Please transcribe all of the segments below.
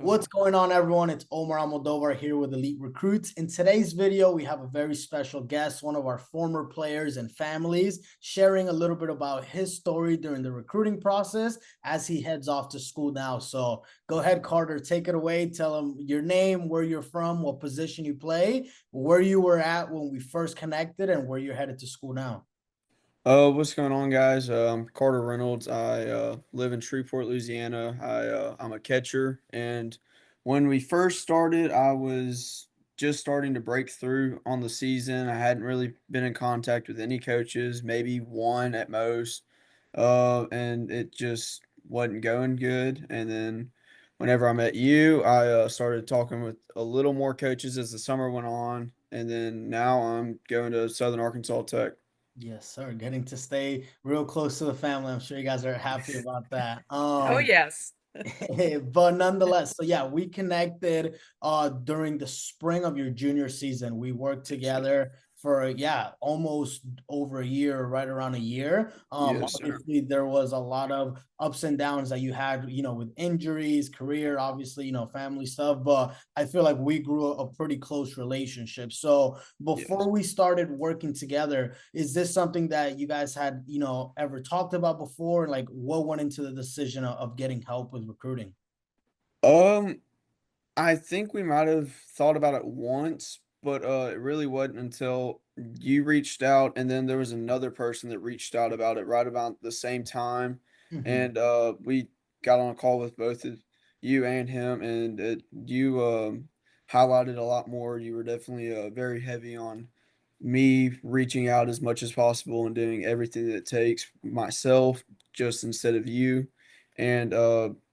What's going on, everyone? It's Omar Almodovar here with Elite Recruits. In today's video, we have a very special guest, one of our former players and families, sharing a little bit about his story during the recruiting process as he heads off to school now. So go ahead, Carter, take it away. Tell him your name, where you're from, what position you play, where you were at when we first connected, and where you're headed to school now. What's going on, guys? I'm Carter Reynolds. I live in Shreveport, Louisiana. I'm a catcher, and when we first started, I was just starting to break through on the season. I hadn't really been in contact with any coaches, maybe one at most, and it just wasn't going good. And then whenever I met you, I started talking with a little more coaches as the summer went on, and then now I'm going to Southern Arkansas Tech. Yes, sir. Getting to stay real close to the family. I'm sure you guys are happy about that. Oh, yes. But nonetheless, so yeah, we connected during the spring of your junior season. We worked together for almost over a year, right around a year. Yes, sir. Obviously there was a lot of ups and downs that you had, with injuries, career, obviously, family stuff, but I feel like we grew a pretty close relationship. So Yes. before we started working together, is this something that you guys had, ever talked about before? Like, what went into the decision of getting help with recruiting? Um, I think we might have thought about it once, but it really wasn't until you reached out, and then there was another person that reached out about it right about the same time, Mhm. and we got on a call with both of you and him, and you highlighted a lot more. You were definitely very heavy on me reaching out as much as possible and doing everything that it takes myself, just instead of you, and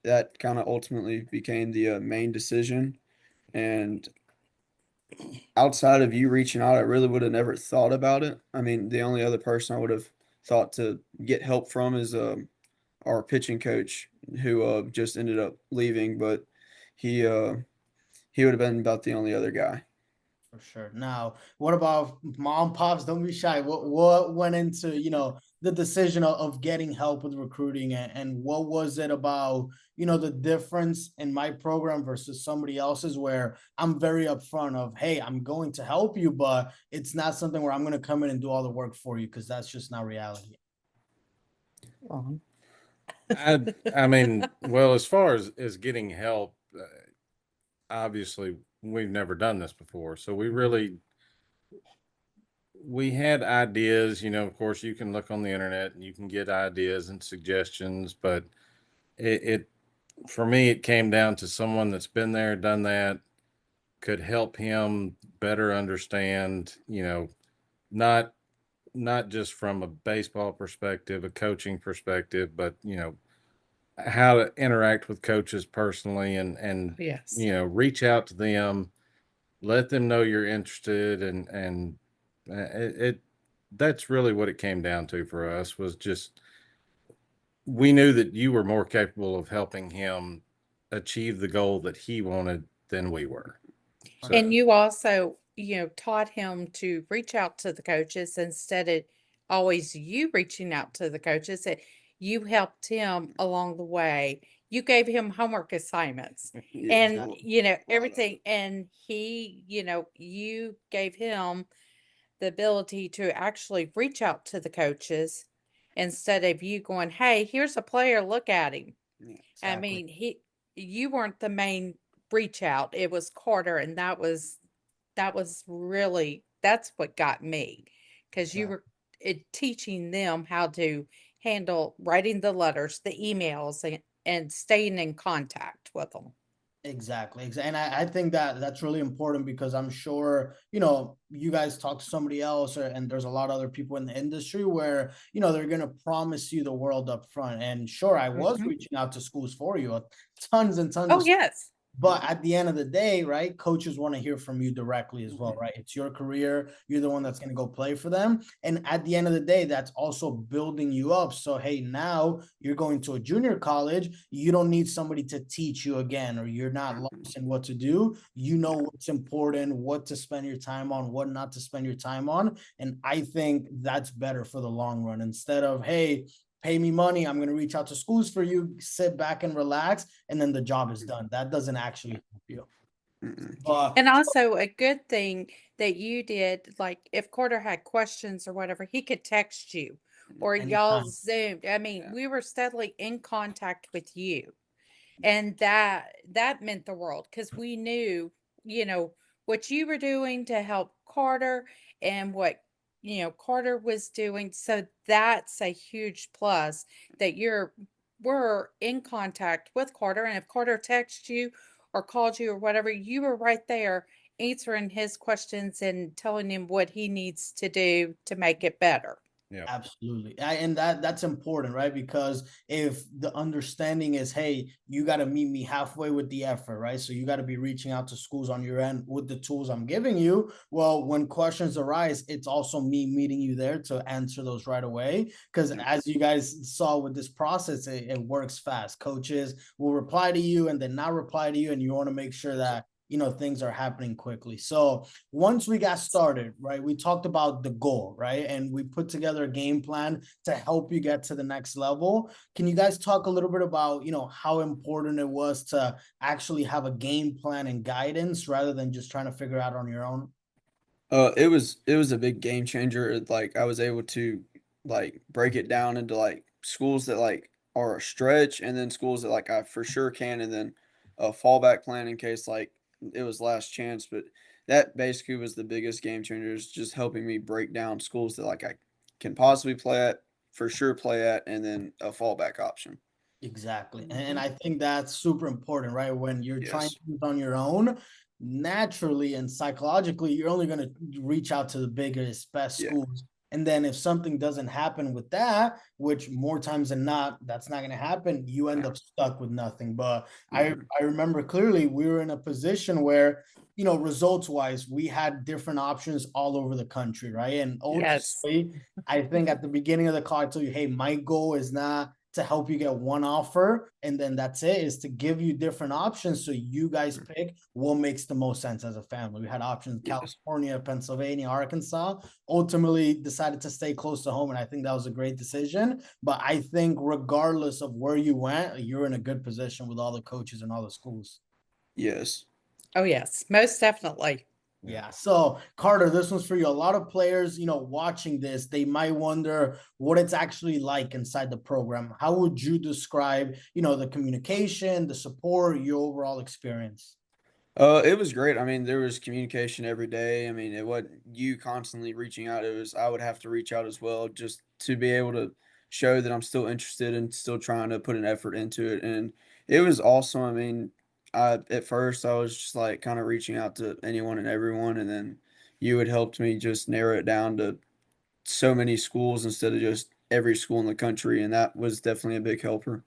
that kind of ultimately became the main decision. And outside of you reaching out, I really would have never thought about it. I mean, the only other person I would have thought to get help from is our pitching coach, who just ended up leaving, but he uh, he would have been about the only other guy. For sure. Now, what about mom, pops? Don't be shy. What went into, the decision of getting help with recruiting, and what was it about, the difference in my program versus somebody else's, where I'm very upfront of, hey, I'm going to help you, but it's not something where I'm going to come in and do all the work for you, because that's just not reality. Uh-huh. I mean, well, as far as getting help, obviously we've never done this before, so we had ideas. Of course, you can look on the internet and you can get ideas and suggestions, but it for me it came down to someone that's been there, done that, could help him better understand. Not not just from a baseball perspective, a coaching perspective, but how to interact with coaches personally and Yes. reach out to them, let them know you're interested, and it that's really what it came down to for us. Was just we knew that you were more capable of helping him achieve the goal that he wanted than we were. And So you also, taught him to reach out to the coaches instead of always you reaching out to the coaches. That you helped him along the way. You gave him homework assignments Yes, and, Exactly. a lot of everything. And he, you gave him the ability to actually reach out to the coaches instead of you going, "Hey, here's a player, look at him." it. I Exactly. mean, you weren't the main reach out. It was Carter, and that was really that's what got me, because you Exactly. were teaching them how to handle writing the letters, the emails, and staying in contact with them. Exactly. And I think that that's really important, because I'm sure, you guys talk to somebody else, and there's a lot of other people in the industry where, they're going to promise you the world up front. And sure, I was Mhm. reaching out to schools for you, tons and tons Oh, of. yes. But at the end of the day, right, coaches want to hear from you directly as well, Mhm. right? It's your career. You're the one that's going to go play for them. And at the end of the day, that's also building you up. So, hey, now you're going to a junior college. You don't need somebody to teach you again, or you're not lost in what to do. You know what's important, what to spend your time on, what not to spend your time on. And I think that's better for the long run, instead of, hey, pay me money, I'm going to reach out to schools for you, sit back and relax, and then the job is done. That doesn't actually help you. But And also a good thing that you did, like if Carter had questions or whatever, he could text you or y'all anytime. zoomed. I mean, Yeah. we were steadily in contact with you. And that meant the world because we knew, you know, what you were doing to help Carter and what, you know, Carter was doing. So that's a huge plus that we're in contact with Carter. And if Carter texts you or called you or whatever, you were right there answering his questions and telling him what he needs to do to make it better. Yeah. Absolutely. And that's important, right? Because if the understanding is, hey, you got to meet me halfway with the effort, right? So you got to be reaching out to schools on your end with the tools I'm giving you. Well, when questions arise, it's also me meeting you there to answer those right away. Because as you guys saw with this process, it works fast. Coaches will reply to you and then not reply to you, and you want to make sure that things are happening quickly. So once we got started, right, we talked about the goal, right, and we put together a game plan to help you get to the next level. Can you guys talk a little bit about how important it was to actually have a game plan and guidance rather than just trying to figure out on your own? It was a big game changer. Like I was able to like break it down into like schools that like are a stretch, and then schools that like I for sure can, and then a fallback plan in case like it was last chance. But that basically was the biggest game changer, is just helping me break down schools that like I can possibly play at, for sure play at, and then a fallback option. Exactly. And I think that's super important, right? When you're trying Yes. things on your own, naturally and psychologically, you're only going to reach out to the biggest, best Yeah. schools. And then if something doesn't happen with that, which more times than not, that's not going to happen, you end No. up stuck with nothing. But Hmm. I remember clearly we were in a position where, results wise, we had different options all over the country, right? And Yes. ultimately, I think at the beginning of the call, I told you, hey, my goal is not to help you get one offer, and then that's it, is to give you different options so you guys pick what makes the most sense as a family. We had options: Yes. California, Pennsylvania, Arkansas. Ultimately decided to stay close to home, and I think that was a great decision. But I think regardless of where you went, you're in a good position with all the coaches and all the schools. Yes. Oh, yes, most definitely. Yeah. So Carter, this one's for you. A lot of players, watching this, they might wonder what it's actually like inside the program. How would you describe, the communication, the support, your overall experience? It was great. I mean, there was communication every day. I mean, it wasn't you constantly reaching out. It was I would have to reach out as well, just to be able to show that I'm still interested and still trying to put an effort into it. And it was awesome. I mean, I at first I was just like kind of reaching out to anyone and everyone, and then you had helped me just narrow it down to so many schools instead of just every school in the country, and that was definitely a big helper.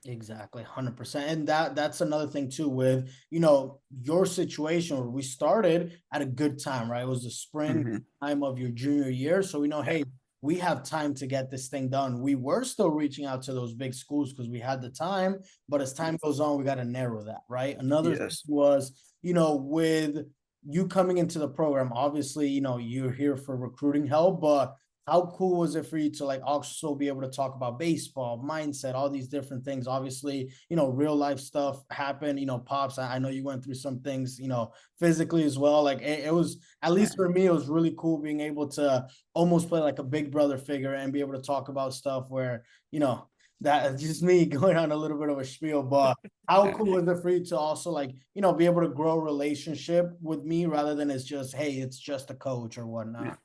Exactly, 100%. And that's another thing too with, your situation where we started at a good time, right? It was the spring Hmm. time of your junior year. So we know, Yeah. hey, we have time to get this thing done. We were still reaching out to those big schools because we had the time, but as time goes on, we got to narrow that, right? Another thing Yes. was, with you coming into the program, obviously, you're here for recruiting help, but how cool was it for you to like also be able to talk about baseball, mindset, all these different things? Obviously, real life stuff happened. Pops, I know you went through some things, physically as well. Like it was, at least for me, it was really cool being able to almost play like a big brother figure and be able to talk about stuff where, that's just me going on a little bit of a spiel. But how cool is it for you to also like, be able to grow a relationship with me rather than it's just, hey, it's just a coach or Yeah. whatnot?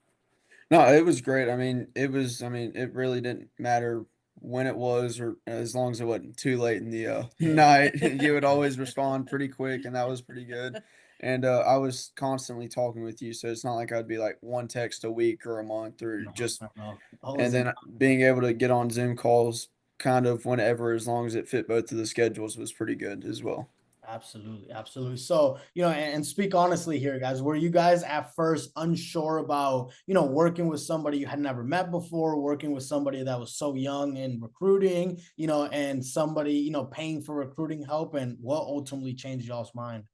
No, it was great. I mean, I mean, it really didn't matter when it was, or as long as it wasn't too late in the night, you would always respond pretty quick, and that was pretty good. And I was constantly talking with you, so it's not like I'd be like one text a week or a month or No, just, no. and Always in. then being able to get on Zoom calls kind of whenever, as long as it fit both of the schedules, was pretty good as well. Absolutely, absolutely. So, and speak honestly here, guys. Were you guys at first unsure about, working with somebody you had never met before, working with somebody that was so young in recruiting, and somebody, paying for recruiting help, and what ultimately changed y'all's mind?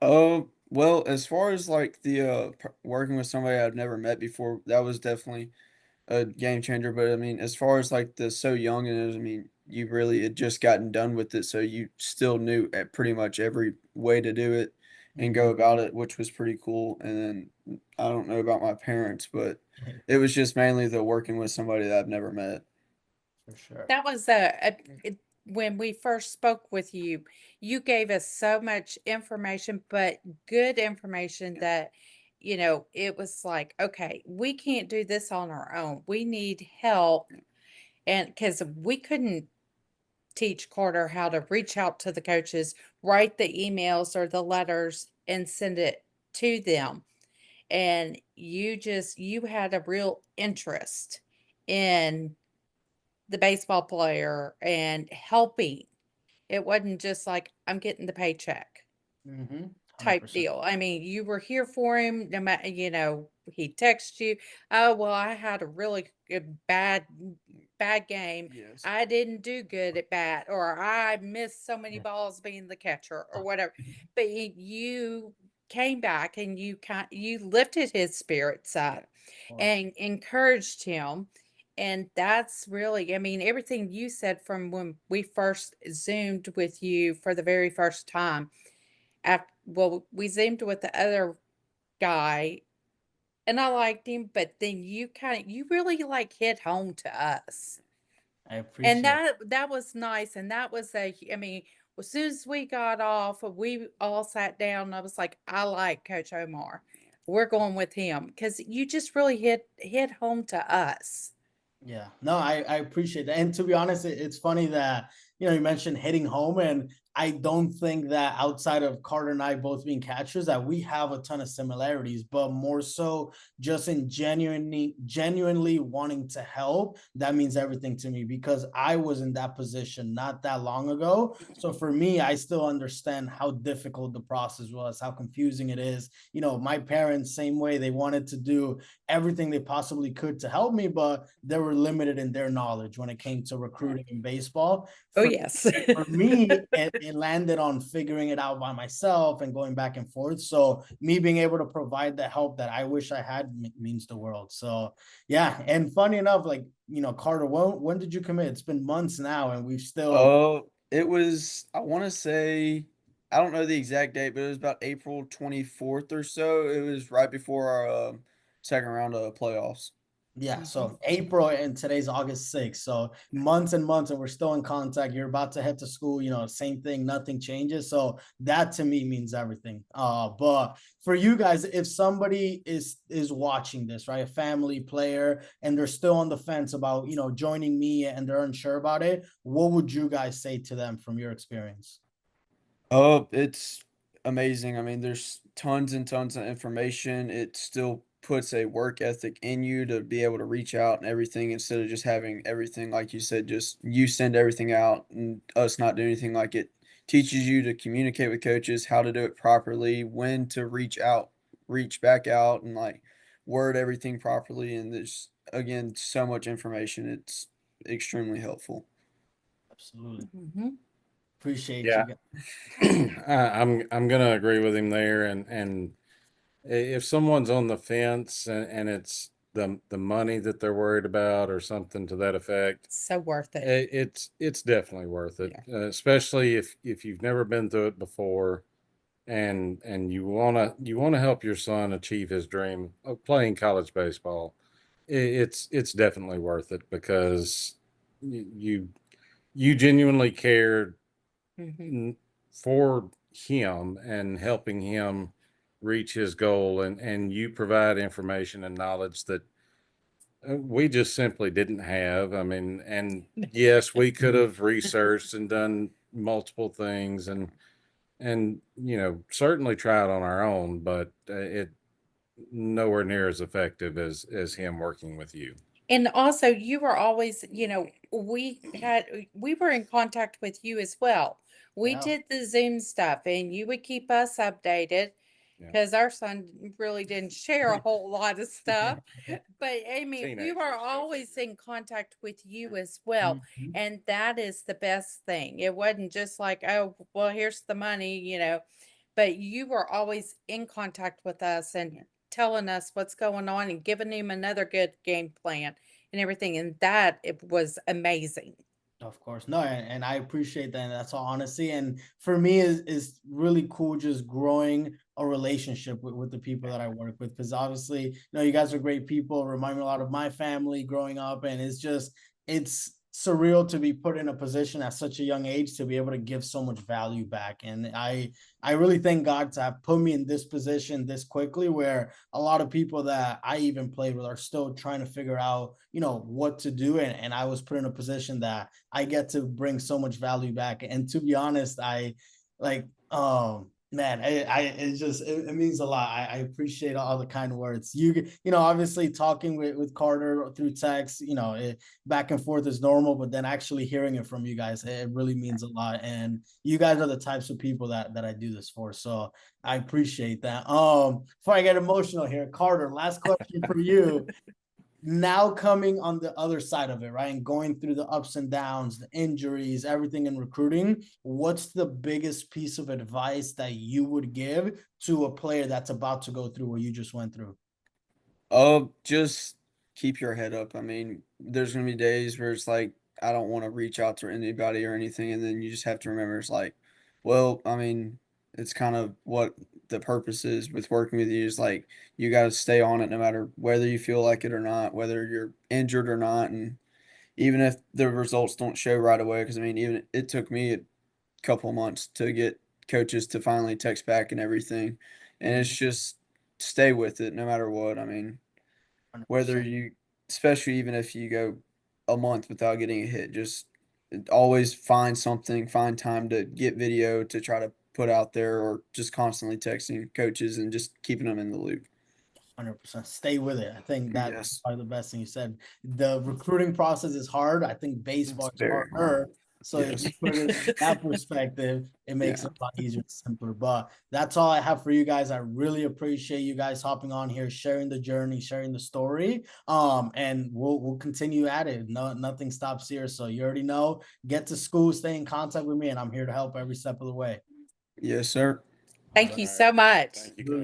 Well, as far as like the working with somebody I've never met before, that was definitely a game changer. But I mean, as far as like the so young and I mean, you really had just gotten done with it, so you still knew at pretty much every way to do it and go Mhm. about it, which was pretty cool. And then I don't know about my parents, but it was just mainly the working with somebody that I've never met. For sure. That was when we first spoke with you, you gave us so much information, but good information that, it was like, okay, we can't do this on our own. We need help. And because we couldn't teach Carter how to reach out to the coaches, write the emails or the letters and send it to them. And you had a real interest in the baseball player and helping. It wasn't just like, I'm getting the paycheck Mm-hmm. type 100%. deal. I mean, you were here for him, no matter, he texts you, oh, well, I had a really good, bad game. Yes. I didn't do good at bat, or I missed so many Yeah, balls being the catcher, or whatever. But you came back and you lifted his spirits up of course. and encouraged him. And that's really, I mean, everything you said from when we first Zoomed with you for the very first time. Well, we Zoomed with the other guy and I liked him, but then you really like hit home to us. I And appreciate that was nice. And that was I mean, as soon as we got off, we all sat down and I was like, I like Coach Omar. We're going with him because you just really hit home to us. Yeah, no, I appreciate that. And to be honest, it's funny that, you mentioned hitting home, and I don't think that outside of Carter and I both being catchers, that we have a ton of similarities, but more so just in genuinely wanting to help. That means everything to me because I was in that position not that long ago. So for me, I still understand how difficult the process was, how confusing it is. My parents, same way, they wanted to do everything they possibly could to help me, but they were limited in their knowledge when it came to recruiting in baseball. Oh, For yes. for me, it landed on figuring it out by myself and going back and forth. So me being able to provide the help that I wish I had means the world. So yeah, and funny enough, like Carter, when did you commit? It's been months now, and we've still. Oh, it was, I want to say, I don't know the exact date, but it was about April 24th or so. It was right before our second round of playoffs. Yeah, Mhm. so April and today's August 6th. So months and months, and we're still in contact. You're about to head to school, same thing, nothing changes. So that to me means everything. But for you guys, if somebody is watching this, right, a family player, and they're still on the fence about, joining me and they're unsure about it, what would you guys say to them from your experience? Oh, it's amazing. I mean, there's tons and tons of information. It still puts a work ethic in you to be able to reach out and everything instead of just having everything, like you said, just you send everything out and us not do anything. Like it teaches you to communicate with coaches, how to do it properly, when to reach out, reach back out, and like word everything properly. And there's, again, so much information. It's extremely helpful. Absolutely. Mhm. Appreciate Yeah. you. I'm gonna agree with him there, and if someone's on the fence and it's the money that they're worried about or something to that effect, So worth it. it's definitely worth it, Yeah. especially if you've never been through it before, and you wanna help your son achieve his dream of playing college baseball. It's definitely worth it because you you genuinely care Mhm. for him and helping him reach his goal, and you provide information and knowledge that we just simply didn't have. I mean, and yes, we could have researched and done multiple things and certainly tried on our own, but it nowhere near as effective as him working with you. And also, you were always, we were in contact with you as well. We Yeah. did the Zoom stuff, and you would keep us updated Yeah. because our son really didn't share a whole lot of stuff. But I mean, we Teenagers were go always through in contact with you as well. Mhm. And that is the best thing. It wasn't just like, oh, well, here's the money, but you were always in contact with us and telling us what's going on and giving him another good game plan. and everything. And that it was amazing. Of course. No, and I appreciate that. And that's all honesty. And for me is really cool just growing a relationship with the people that I work with. Because obviously, you know, you guys are great people, remind me a lot of my family growing up. And it's surreal to be put in a position at such a young age to be able to give so much value back. And I really thank God to have put me in this position this quickly, where a lot of people that I even played with are still trying to figure out, you know, what to do. And I was put in a position that I get to bring so much value back. And to be honest, I like, man, it means a lot. I appreciate all the kind words. You know, obviously talking with Carter through text, you know, back and forth is normal, but then actually hearing it from you guys, it really means a lot. And you guys are the types of people that I do this for. So I appreciate that. Before I get emotional here, Carter, last question for you. Now coming on the other side of it, right, and going through the ups and downs, the injuries, everything in recruiting, what's the biggest piece of advice that you would give to a player that's about to go through what you just went through? Just keep your head up. I mean, there's gonna be days where it's like I don't want to reach out to anybody or anything, and then you just have to remember it's like, well, I mean, it's kind of what the purpose is with working with you is like you got to stay on it no matter whether you feel like it or not, whether you're injured or not, and even if the results don't show right away. Because I mean, even it took me a couple months to get coaches to finally text back and everything, and it's just stay with it no matter what. I mean, whether 100%. you, especially even if you go a month without getting a hit, just always find something, find time to get video to try to put out there, or just constantly texting coaches and just keeping them in the loop. 100%. Stay with it. I think that's Yes, probably the best thing you said. The recruiting process is hard. I think it's baseball is very hard. harder. So if Yes. you put it in that perspective, it makes Yeah. it a lot easier and simpler. But that's all I have for you guys. I really appreciate you guys hopping on here, sharing the journey, sharing the story. And we'll continue at it. No, nothing stops here. So you already know. Get to school, stay in contact with me, and I'm here to help every step of the way. Yes, sir. Thank you so much. Thank you.